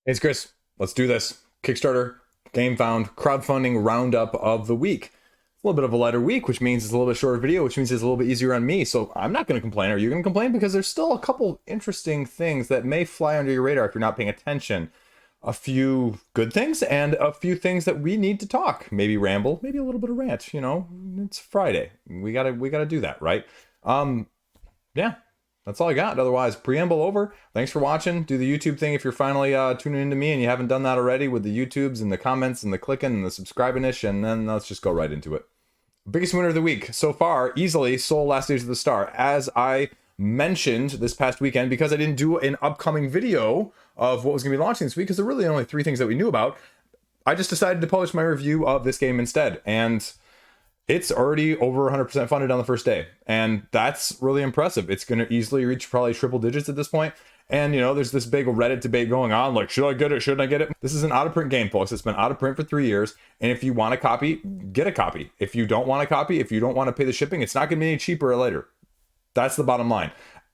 It's Chris. Let's do this. Kickstarter, game found, crowdfunding roundup of the week. A little bit of a lighter week, which means it's a little bit shorter video, which means it's a little bit easier on me. So I'm not going to complain. Are you going to complain? Because there's still a couple interesting things that may fly under your radar if you're not paying attention. A few good things and a few things that we need to talk. Maybe ramble, maybe a little bit of rant. You know, it's Friday. We gotta do that, right? Yeah. That's all I got. Otherwise, preamble over. Thanks for watching. Do the YouTube thing if you're finally tuning into me and you haven't done that already with the YouTubes and the comments and the clicking and the subscribing-ish, and then let's just go right into it. Biggest winner of the week so far, easily, Soul Last Days of the Star. As I mentioned this past weekend, because I didn't do an upcoming video of what was going to be launching this week, because there are really only 3 things that we knew about, I just decided to publish my review of this game instead. And it's already over 100% funded on the first day, and that's really impressive. It's going to easily reach probably triple digits at this point. And, you know, there's this big Reddit debate going on, like, should I get it, shouldn't I get it? This is an out-of-print game, folks. It's been out of print for 3 years, and if you want a copy, get a copy. If you don't want a copy, if you don't want to pay the shipping, it's not going to be any cheaper or later. That's the bottom line.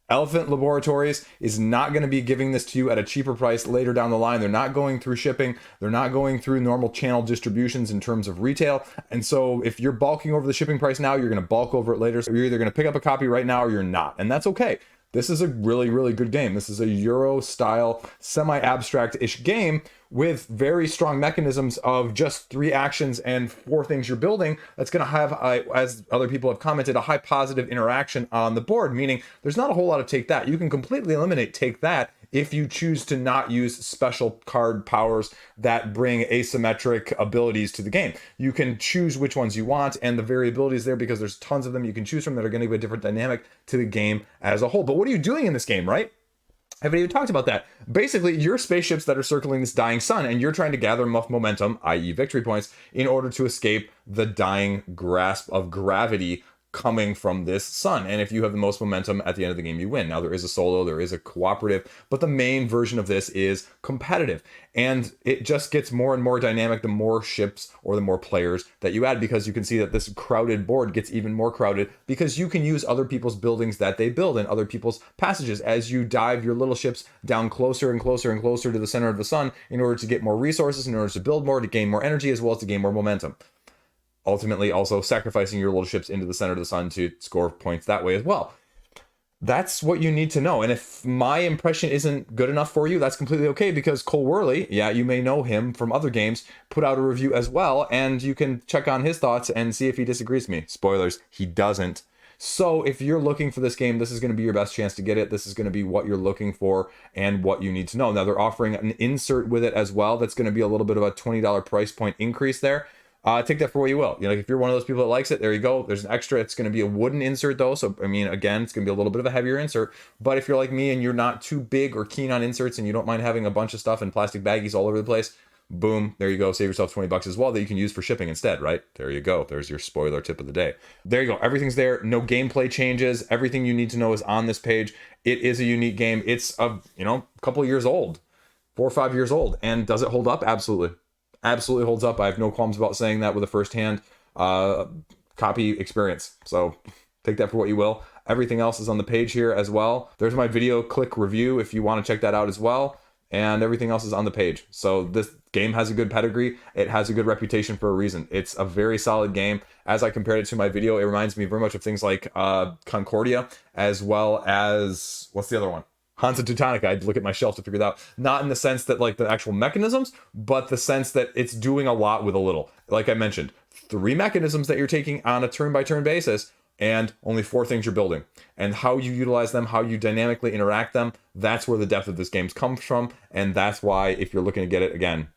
Elephant Laboratories is not going to be giving this to you at a cheaper price later down the line. They're not going through shipping. They're not going through normal channel distributions in terms of retail. And so if you're bulking over the shipping price now, you're going to bulk over it later. So you're either going to pick up a copy right now or you're not. And that's okay. This is a really, really good game. This is a Euro-style, semi-abstract-ish game with very strong mechanisms of just 3 actions and 4 things you're building. That's going to have, as other people have commented, a high positive interaction on the board, meaning there's not a whole lot of take that. You can completely eliminate take that if you choose to not use special card powers that bring asymmetric abilities to the game. You can choose which ones you want, and the variability is there because there's tons of them you can choose from that are going to give a different dynamic to the game as a whole. But what are you doing in this game, right? I haven't even talked about that. Basically, you're spaceships that are circling this dying sun, and you're trying to gather enough momentum, i.e. victory points, in order to escape the dying grasp of gravity coming from this sun. And if you have the most momentum at the end of the game, you win. Now, there is a solo, there is a cooperative, but the main version of this is competitive. And it just gets more and more dynamic the more ships or the more players that you add, because you can see that this crowded board gets even more crowded because you can use other people's buildings that they build and other people's passages as you dive your little ships down closer and closer and closer to the center of the sun in order to get more resources, in order to build more, to gain more energy, as well as to gain more momentum. Ultimately also sacrificing your little ships into the center of the sun to score points that way as well. That's what you need to know. And if my impression isn't good enough for you, that's completely okay, because Cole Worley, yeah, you may know him from other games, put out a review as well, and you can check on his thoughts and see if he disagrees with me. Spoilers, he doesn't. So if you're looking for this game, this is going to be your best chance to get it. This is going to be what you're looking for and what you need to know. Now, they're offering an insert with it as well. That's going to be a little bit of a $20 price point increase there. Take that for what you will. You know, if you're one of those people that likes it, there you go. There's an extra. It's going to be a wooden insert though. So, I mean, again, it's going to be a little bit of a heavier insert. But if you're like me and you're not too big or keen on inserts and you don't mind having a bunch of stuff in plastic baggies all over the place, boom, there you go. Save yourself 20 bucks as well that you can use for shipping instead, right? There you go. There's your spoiler tip of the day. There you go. Everything's there. No gameplay changes. Everything you need to know is on this page. It is a unique game. It's a, couple of years old, 4 or 5 years old. And does it hold up? Absolutely. Absolutely holds up. I have no qualms about saying that with a first-hand copy experience. So take that for what you will. Everything else is on the page here as well. There's my video click review if you want to check that out as well. And everything else is on the page. So this game has a good pedigree. It has a good reputation for a reason. It's a very solid game. As I compared it to my video, it reminds me very much of things like Concordia, as well as, what's the other one? Hansa Teutonica. I'd look at my shelf to figure it out. Not in the sense that like the actual mechanisms, but the sense that it's doing a lot with a little. Like I mentioned, 3 mechanisms that you're taking on a turn-by-turn basis, and only 4 things you're building. And how you utilize them, how you dynamically interact them, that's where the depth of this game comes from. And that's why, if you're looking to get it, again,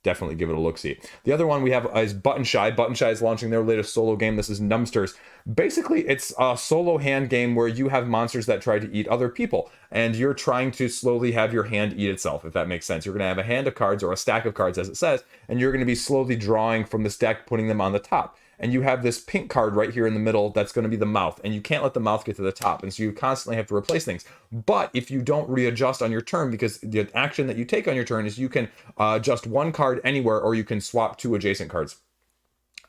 definitely give it a look-see. The other one we have is Button Shy. Button Shy is launching their latest solo game. This is Numbsters. Basically, it's a solo hand game where you have monsters that try to eat other people, and you're trying to slowly have your hand eat itself, if that makes sense. You're going to have a hand of cards, or a stack of cards, as it says, and you're going to be slowly drawing from this deck, putting them on the top. And you have this pink card right here in the middle that's going to be the mouth, and you can't let the mouth get to the top, and so you constantly have to replace things. But if you don't readjust on your turn, because the action that you take on your turn is you can adjust 1 card anywhere, or you can swap 2 adjacent cards.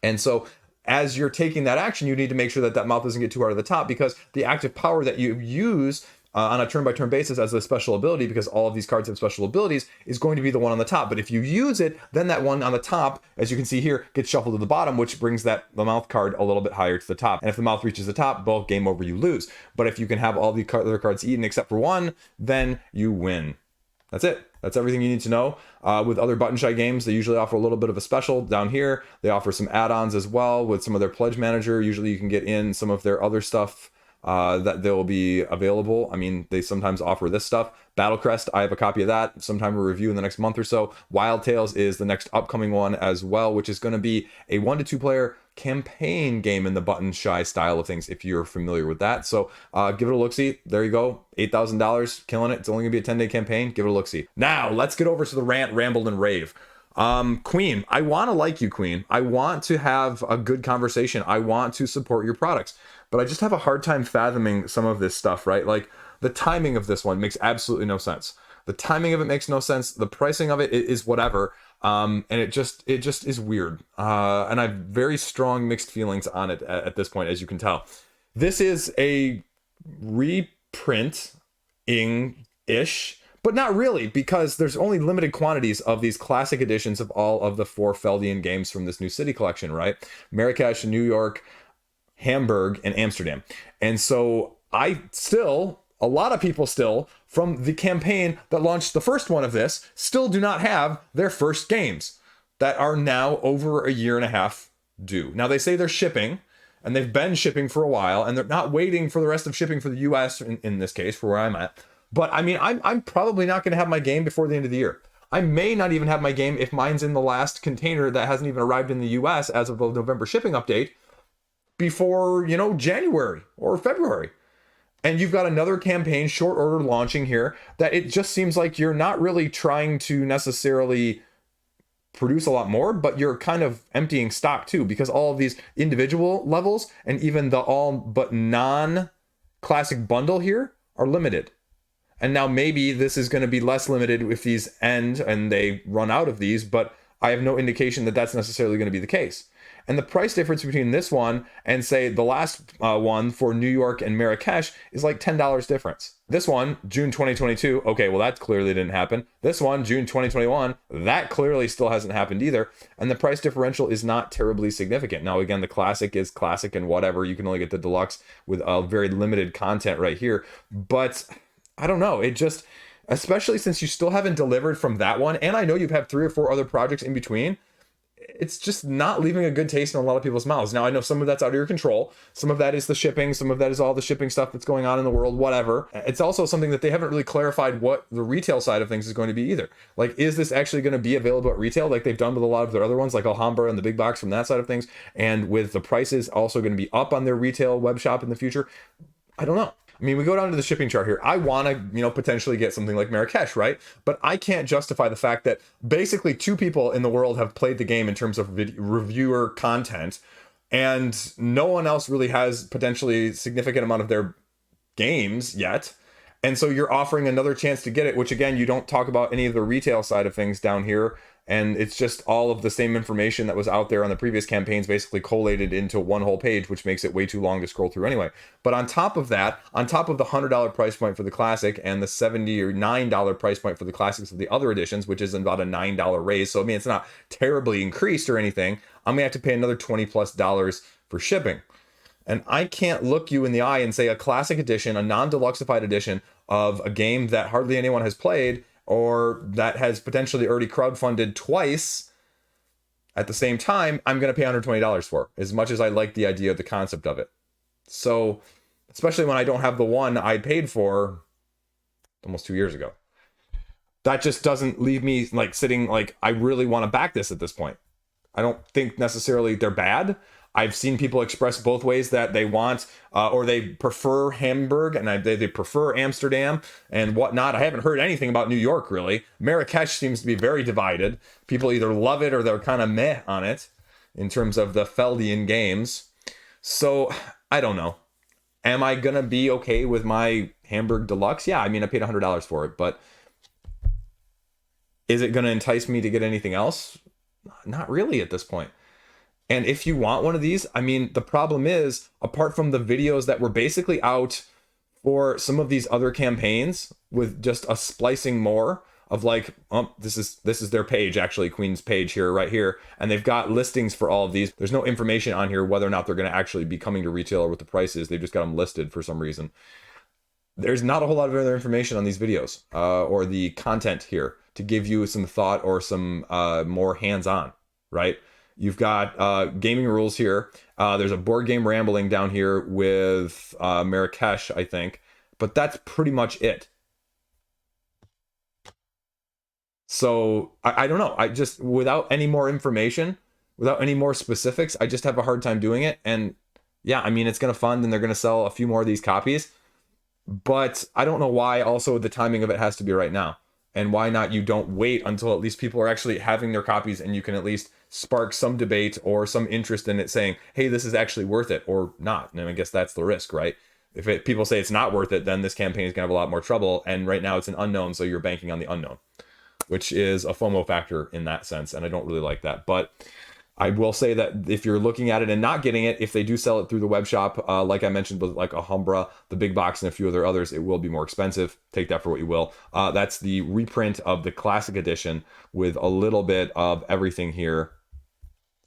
And so as you're taking that action, you need to make sure that that mouth doesn't get too hard at the top, because the active power that you use on a turn-by-turn basis as a special ability, because all of these cards have special abilities, is going to be the one on the top. But if you use it, then that one on the top, as you can see here, gets shuffled to the bottom, which brings the mouth card a little bit higher to the top. And if the mouth reaches the top, well, game over, you lose. But if you can have all the other cards eaten except for one, then you win. That's it. That's everything you need to know. With other Button Shy games, they usually offer a little bit of a special down here. They offer some add-ons as well with some of their Pledge Manager. Usually you can get in some of their other stuff that will be available. I mean, they sometimes offer this stuff. Battle Crest, I have a copy of that. Sometime we'll review in the next month or so. Wild Tales is the next upcoming one as well, which is going to be a 1 to 2 player campaign game in the Button Shy style of things, if you're familiar with that. So give it a look-see. There you go. $8,000, killing it. It's only gonna be a 10-day campaign. Give it a look-see. Now let's get over to the rant, ramble, and rave. Queen, I want to like you, Queen. I want to have a good conversation. I want to support your products, but I just have a hard time fathoming some of this stuff, right? Like the timing of this one makes absolutely no sense. The timing of it makes no sense. The pricing of it is whatever. And it just is weird. And I have very strong mixed feelings on it at this point, as you can tell. This is a reprinting-ish, but not really, because there's only limited quantities of these classic editions of all of the 4 Feldian games from this new city collection, right? Marrakesh, New York, Hamburg, and Amsterdam. And so a lot of people still, from the campaign that launched the first one of this, still do not have their first games that are now over a year and a half due. Now, they say they're shipping, and they've been shipping for a while, and they're not waiting for the rest of shipping for the US, in this case, for where I'm at. But, I mean, I'm probably not going to have my game before the end of the year. I may not even have my game if mine's in the last container that hasn't even arrived in the US as of the November shipping update before, January or February. And you've got another campaign, short order, launching here, that it just seems like you're not really trying to necessarily produce a lot more, but you're kind of emptying stock too, because all of these individual levels and even the all but non-classic bundle here are limited. And now maybe this is going to be less limited if these end and they run out of these, but I have no indication that that's necessarily going to be the case. And the price difference between this one and, say, the last one for New York and Marrakesh is like $10 difference. This one, June 2022, okay, well, that clearly didn't happen. This one, June 2021, that clearly still hasn't happened either. And the price differential is not terribly significant. Now, again, the classic is classic and whatever. You can only get the deluxe with very limited content right here. But I don't know. It just, especially since you still haven't delivered from that one, and I know you've had 3 or 4 other projects in between, it's just not leaving a good taste in a lot of people's mouths. Now, I know some of that's out of your control. Some of that is the shipping. Some of that is all the shipping stuff that's going on in the world, whatever. It's also something that they haven't really clarified what the retail side of things is going to be either. Like, is this actually going to be available at retail like they've done with a lot of their other ones, like Alhambra and the big box from that side of things? And with the prices also going to be up on their retail web shop in the future? I don't know. I mean, we go down to the shipping chart here. I want to, potentially get something like Marrakesh, right? But I can't justify the fact that basically 2 people in the world have played the game in terms of reviewer content, and no one else really has potentially significant amount of their games yet. And so you're offering another chance to get it, which again, you don't talk about any of the retail side of things down here. And it's just all of the same information that was out there on the previous campaigns basically collated into one whole page, which makes it way too long to scroll through anyway. But on top of that, on top of the $100 price point for the classic and the $70 or $9 price point for the classics of the other editions, which is about a $9 raise. So, I mean, it's not terribly increased or anything. I'm gonna have to pay another $20+ for shipping. And I can't look you in the eye and say a classic edition, a non-deluxeified edition of a game that hardly anyone has played, or that has potentially already crowdfunded twice at the same time, I'm going to pay $120 for, as much as I like the idea of the concept of it. So, especially when I don't have the one I paid for almost 2 years ago. That just doesn't leave me like sitting like, I really want to back this at this point. I don't think necessarily they're bad. I've seen people express both ways that they want or they prefer Hamburg and they prefer Amsterdam and whatnot. I haven't heard anything about New York, really. Marrakesh seems to be very divided. People either love it or they're kind of meh on it in terms of the Feldian games. So, I don't know. Am I going to be okay with my Hamburg Deluxe? Yeah, I mean, I paid $100 for it, but is it going to entice me to get anything else? Not really at this point. And if you want one of these, I mean, the problem is, apart from the videos that were basically out for some of these other campaigns with just a splicing more of like, this is their page, actually, Queen's page here, right here, and they've got listings for all of these. There's no information on here whether or not they're going to actually be coming to retail or what the price is. They've just got them listed for some reason. There's not a whole lot of other information on these videos or the content here to give you some thought or some more hands-on, right? You've got gaming rules here. There's a board game rambling down here with Marrakesh, I think, but that's pretty much it. So I don't know. I just, without any more information, without any more specifics, I just have a hard time doing it. And yeah, I mean, it's going to fund and they're going to sell a few more of these copies, but I don't know why also the timing of it has to be right now. And why not you don't wait until at least people are actually having their copies and you can at least spark some debate or some interest in it saying, hey, this is actually worth it or not. And I guess that's the risk, right? If people say it's not worth it, then this campaign is going to have a lot more trouble. And right now it's an unknown, so you're banking on the unknown, which is a FOMO factor in that sense. And I don't really like that. But I will say that if you're looking at it and not getting it, if they do sell it through the web shop, like I mentioned, with like Alhambra, the big box, and a few other others, it will be more expensive. Take that for what you will. That's the reprint of the classic edition with a little bit of everything here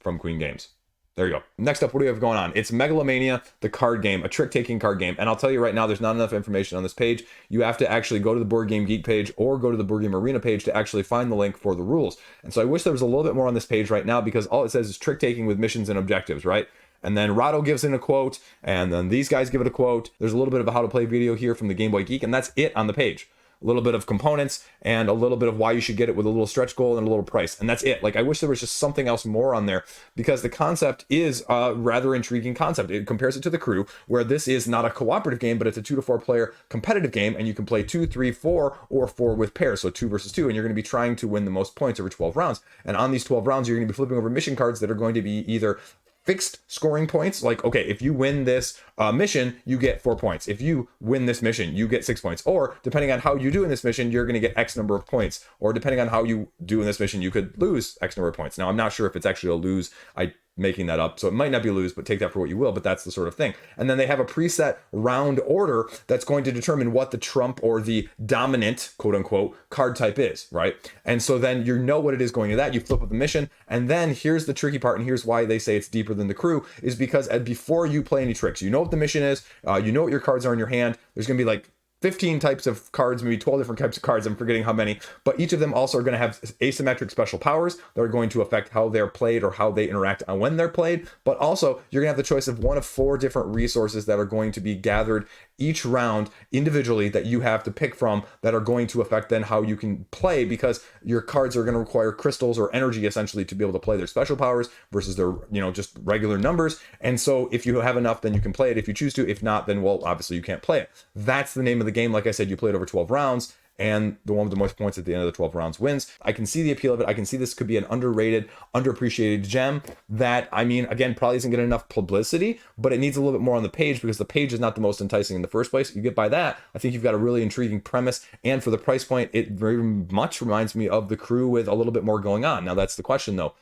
from Queen Games. There you go. Next up, what do we have going on? It's Megalomania, the card game, a trick-taking card game. And I'll tell you right now, there's not enough information on this page. You have to actually go to the Board Game Geek page or go to the Board Game Arena page to actually find the link for the rules. And so I wish there was a little bit more on this page right now, because all it says is trick-taking with missions and objectives, right? And then Rado gives in a quote, and then these guys give it a quote. There's a little bit of a how to play video here from the Game Boy Geek, and that's it on the page. A little bit of components and a little bit of why you should get it with a little stretch goal and a little price. And that's it. Like, I wish there was just something else more on there, because the concept is a rather intriguing concept. It compares it to The Crew, where this is not a cooperative game, but it's a 2 to 4 player competitive game. And you can play 2, 3, 4, or 4 with pairs. So 2 versus 2. And you're going to be trying to win the most points over 12 rounds. And on these 12 rounds, you're going to be flipping over mission cards that are going to be either fixed scoring points, like, okay, if you win this mission, you get 4 points. If you win this mission, you get 6 points. Or depending on how you do in this mission, you're going to get X number of points. Or depending on how you do in this mission, you could lose X number of points. Now, I'm not sure if it's actually a lose. I'm making that up, so it might not be a lose, but take that for what you will. But that's the sort of thing. And then they have a preset round order that's going to determine what the trump or the dominant, quote unquote, card type is, right? And so then you know what it is going to that. You flip up the mission, and then here's the tricky part, and here's why they say it's deeper than The Crew, is because before you play any tricks, you know what the mission is, you know what your cards are in your hand. There's going to be like 15 types of cards, maybe 12 different types of cards, I'm forgetting how many, but each of them also are going to have asymmetric special powers that are going to affect how they're played or how they interact on when they're played. But also, you're going to have the choice of one of 4 different resources that are going to be gathered each round individually that you have to pick from, that are going to affect then how you can play, because your cards are going to require crystals or energy essentially to be able to play their special powers versus their, just regular numbers. And so if you have enough, then you can play it if you choose to. If not, then, well, obviously you can't play it. That's the name of the game. Like I said, you play it over 12 rounds, and the one with the most points at the end of the 12 rounds wins. I can see the appeal of it. I can see this could be an underrated, underappreciated gem that, I mean, again, probably isn't getting enough publicity, but it needs a little bit more on the page, because the page is not the most enticing in the first place. You get by that, I think you've got a really intriguing premise, and for the price point, it very much reminds me of The Crew with a little bit more going on. Now, that's the question, though.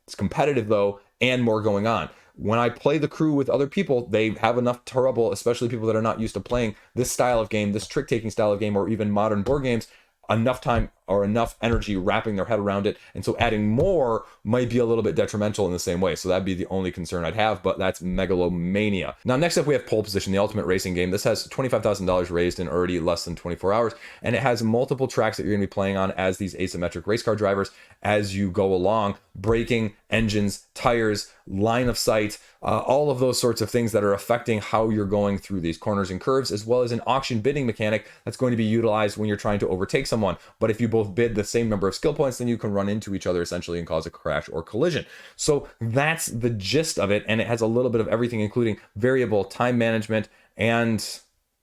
It's competitive, though, and more going on. When I play The Crew with other people, they have enough trouble, especially people that are not used to playing this style of game, this trick-taking style of game, or even modern board games, enough time or enough energy wrapping their head around it. And so adding more might be a little bit detrimental in the same way. So that'd be the only concern I'd have, but that's Megalomania. Now, next up, we have Pole Position, the ultimate racing game. This has $25,000 raised in already less than 24 hours. And it has multiple tracks that you're going to be playing on as these asymmetric race car drivers as you go along, braking, engines, tires, line of sight, all of those sorts of things that are affecting how you're going through these corners and curves, as well as an auction bidding mechanic that's going to be utilized when you're trying to overtake someone. But if you both bid the same number of skill points, then you can run into each other essentially and cause a crash or collision. So that's the gist of it, and it has a little bit of everything, including variable time management and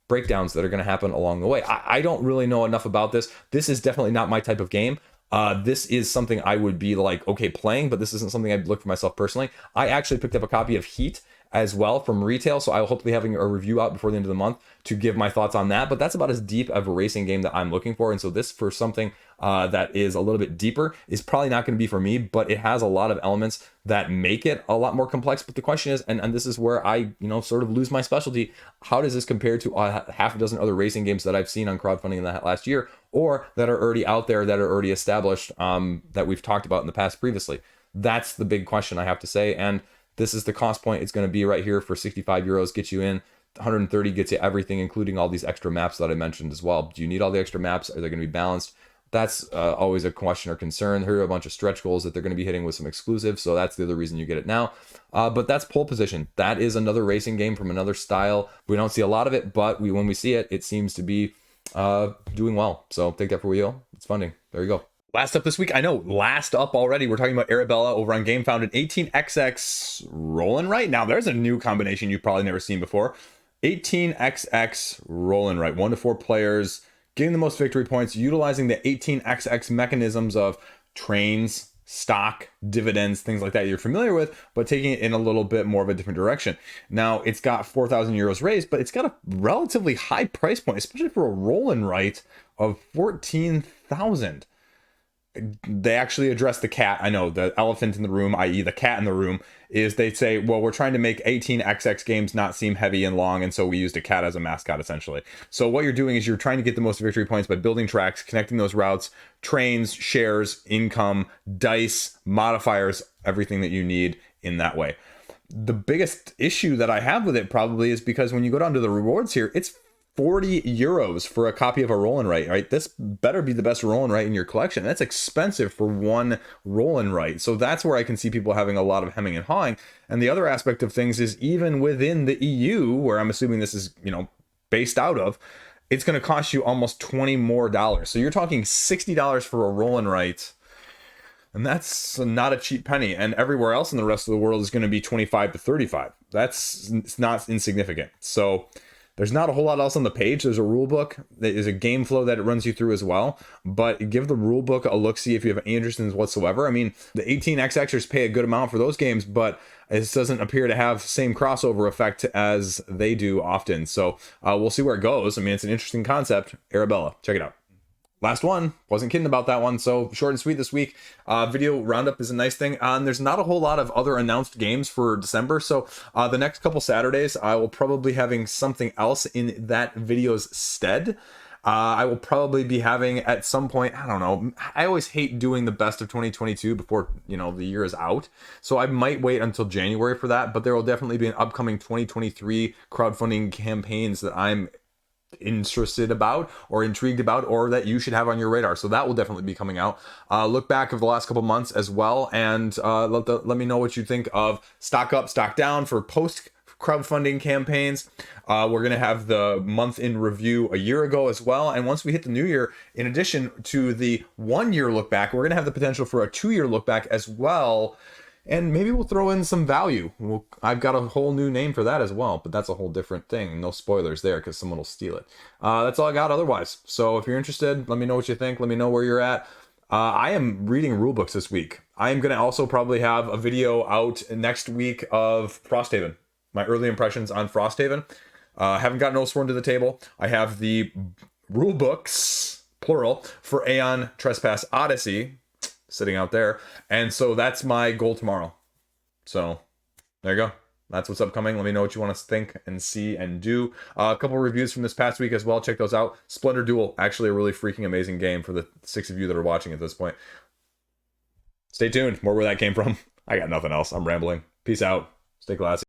breakdowns that are going to happen along the way. I don't really know enough about this. This is definitely not my type of game. This is something I would be like, okay, playing, but this isn't something I'd look for myself personally. I actually picked up a copy of Heat, as well from retail. So I will hopefully having a review out before the end of the month to give my thoughts on that. But that's about as deep of a racing game that I'm looking for. And so this, for something that is a little bit deeper, is probably not going to be for me, but it has a lot of elements that make it a lot more complex. But the question is, and this is where I, sort of lose my specialty, how does this compare to half a dozen other racing games that I've seen on crowdfunding in the last year, or that are already out there, that are already established, that we've talked about in the past previously? That's the big question, I have to say. And this is the cost point. It's going to be right here for 65 euros, gets you in. 130 gets you everything, including all these extra maps that I mentioned as well. Do you need all the extra maps? Are they going to be balanced? That's always a question or concern. Here are a bunch of stretch goals that they're going to be hitting with some exclusives, so that's the other reason you get it now. But that's pole position. That is another racing game from another style. We don't see a lot of it, but when we see it, it seems to be doing well. So take that for what you will. It's funding. There you go. Last up this week, I know, last up already, we're talking about Arabella over on GameFound, an 18XX rolling right. Now, there's a new combination you've probably never seen before. 18XX rolling right, 1 to 4 players, getting the most victory points, utilizing the 18XX mechanisms of trains, stock, dividends, things like that you're familiar with, but taking it in a little bit more of a different direction. Now, it's got 4,000 euros raised, but it's got a relatively high price point, especially for a rolling right of 14,000. They actually address the cat. I know, the elephant in the room, i.e. the cat in the room, is they say, well, we're trying to make 18XX games not seem heavy and long, and so we used a cat as a mascot, essentially. So what you're doing is you're trying to get the most victory points by building tracks, connecting those routes, trains, shares, income, dice, modifiers, everything that you need in that way. The biggest issue that I have with it probably is because when you go down to the rewards here, it's 40 euros for a copy of a roll and write, right? This better be the best roll and write in your collection. That's expensive for one roll and write. So that's where I can see people having a lot of hemming and hawing. And the other aspect of things is, even within the EU, where I'm assuming this is, based out of, it's going to cost you almost $20 more. So you're talking $60 for a roll and write. And that's not a cheap penny. And everywhere else in the rest of the world is going to be 25 to 35. It's not insignificant. So there's not a whole lot else on the page. There's a rule book. There's a game flow that it runs you through as well. But give the rule book a look-see if you have any interest in this whatsoever. I mean, the 18XXers pay a good amount for those games, but it doesn't appear to have the same crossover effect as they do often. So we'll see where it goes. I mean, it's an interesting concept. Arabella, check it out. Last one, wasn't kidding about that one. So short and sweet this week. Video roundup is a nice thing. There's not a whole lot of other announced games for December. So the next couple Saturdays, I will probably having something else in that video's stead. I will probably be having at some point, I don't know, I always hate doing the best of 2022 before, the year is out. So I might wait until January for that, but there will definitely be an upcoming 2023 crowdfunding campaigns that I'm interested about or intrigued about, or that you should have on your radar. So that will definitely be coming out. Look back of the last couple months as well, and let me know what you think of stock up, stock down for post crowdfunding campaigns. We're going to have the month in review a year ago as well. And once we hit the new year, in addition to the 1 year look back, we're going to have the potential for a 2 year look back as well. And maybe we'll throw in some value. I've got a whole new name for that as well, but that's a whole different thing. No spoilers there because someone will steal it. That's all I got otherwise. So if you're interested, let me know what you think. Let me know where you're at. I am reading rule books this week. I am going to also probably have a video out next week of Frosthaven. My early impressions on Frosthaven. Haven't gotten Oathsworn to the table. I have the rule books, plural, for Aeon Trespass Odyssey sitting out there, and so that's my goal tomorrow. So there you go. That's what's upcoming. Let me know what you want to think and see and do. A couple reviews from this past week as well. Check those out. Splendor Duel, actually a really freaking amazing game for the 6 of you that are watching at this point. Stay tuned. More where that came from. I got nothing else. I'm rambling. Peace out. Stay classy.